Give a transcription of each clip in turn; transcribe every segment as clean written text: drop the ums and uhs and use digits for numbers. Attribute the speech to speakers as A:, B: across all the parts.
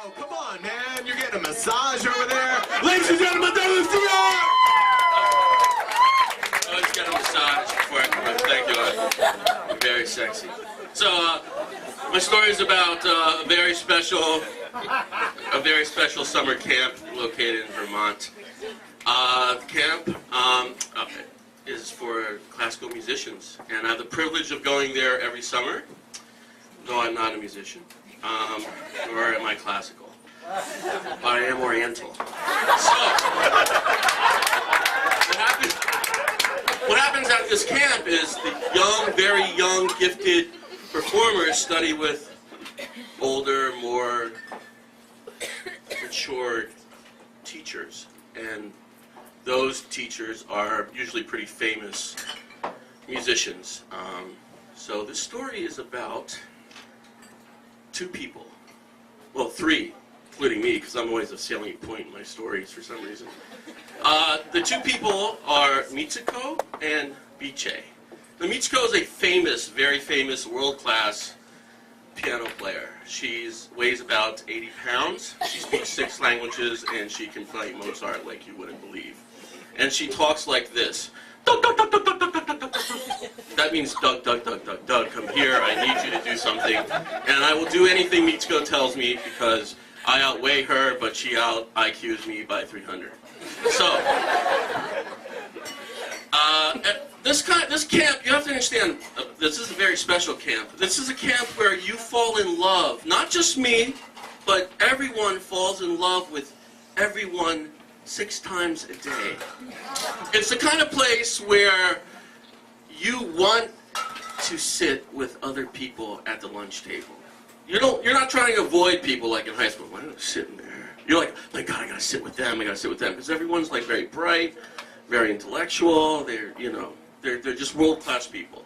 A: Oh, come on, man. You're getting a massage over there. Ladies and gentlemen, let's do it!
B: I always get a massage before I come in. Thank you. I'm very sexy. So, my story is about a very special summer camp located in Vermont. The camp is for classical musicians, and I have the privilege of going there every summer, though I'm not a musician, nor am I classical, but I am Oriental. So, what happens at this camp is the young, very young, gifted performers study with older, more mature teachers, and those teachers are usually pretty famous musicians. So this story is about two people, well, three, including me, because I'm always a salient point in my stories for some reason. The two people are Mitsuko and Biche. Now, Mitsuko is a famous, very famous, world-class piano player. She weighs about 80 pounds. She speaks 6 languages, and she can play Mozart like you wouldn't believe. And she talks like this. Doug, Doug, Doug, Doug, Doug, Doug, Doug, Doug, Doug. That means Doug, Doug, Doug, Doug, Doug, come here. I need you to do something. And I will do anything Mitsuko tells me because I outweigh her, but she out-IQs me by 300. So, this camp, you have to understand, this is a very special camp. This is a camp where you fall in love. Not just me, but everyone falls in love with everyone 6 times a day. It's the kind of place where you want to sit with other people at the lunch table. You're not trying to avoid people like in high school. Why am I sitting there? You're like, my God, I gotta sit with them. Because everyone's like very bright, very intellectual. They're just world-class people.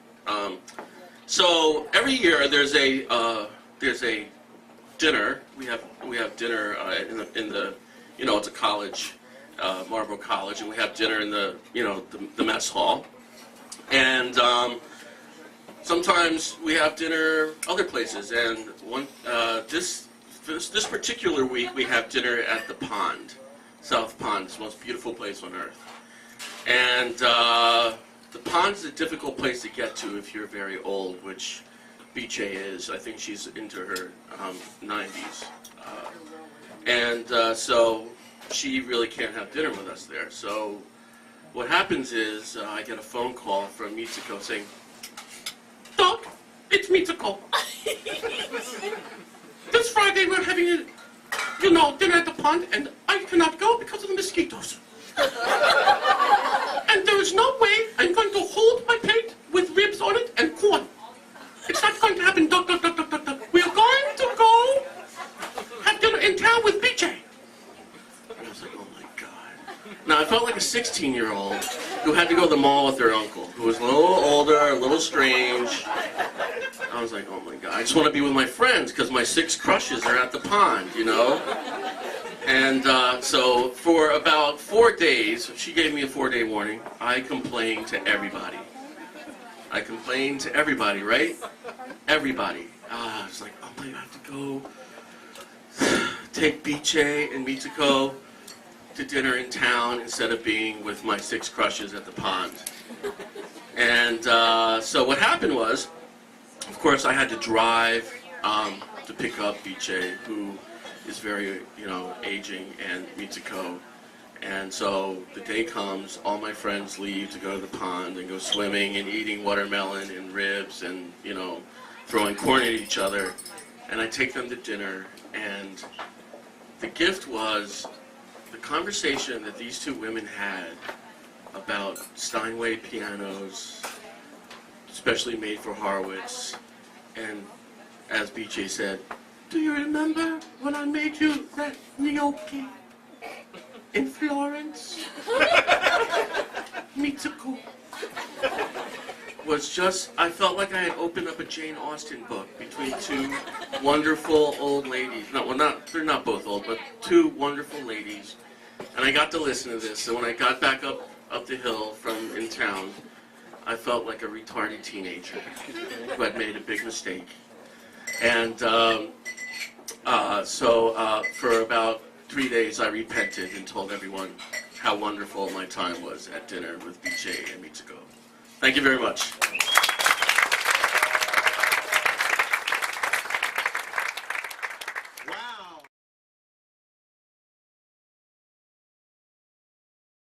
B: So every year there's a dinner. We have dinner in the it's a college, Marlboro College, and we have dinner in the mess hall. And sometimes we have dinner other places. And this particular week we have dinner at the pond, South Pond. It's the most beautiful place on earth. And the pond is a difficult place to get to if you're very old, which Biche is. I think she's into her 90s. So she really can't have dinner with us there. So what happens is I get a phone call from Mitsuko saying, Doc, it's Mitsuko. This Friday we're having dinner at the pond, and I cannot go because of the mosquitoes. And there is no way I'm going to hold my plate with ribs on it and corn. It's not going to happen, Doc. We are going to go have dinner in town with Biche. And I was like, oh my God. Now, I felt like a 16-year-old who had to go to the mall with their uncle, who was a little older, a little strange. I was like, oh my God, I just want to be with my friends because my 6 crushes are at the pond, And so for about 4 days, she gave me a 4-day warning, I complained to everybody. Right? Everybody. I was like, oh, I have to go take Biche and Mitsuko to dinner in town instead of being with my 6 crushes at the pond. And so what happened was, of course, I had to drive to pick up Biche, who is very, aging, and Mitsuko. And so the day comes, all my friends leave to go to the pond and go swimming and eating watermelon and ribs and, throwing corn at each other. And I take them to dinner, and the gift was the conversation that these 2 women had about Steinway pianos, especially made for Horowitz, and as Biche said, do you remember when I made you that gnocchi in Florence? Mitsuko. Was just, I felt like I had opened up a Jane Austen book between 2 wonderful old ladies. They're not both old, but 2 wonderful ladies. And I got to listen to this, and when I got back up the hill from in town, I felt like a retarded teenager who had made a big mistake. And So for about 3 days, I repented and told everyone how wonderful my time was at dinner with BJ and Mitsuko. Thank you very much.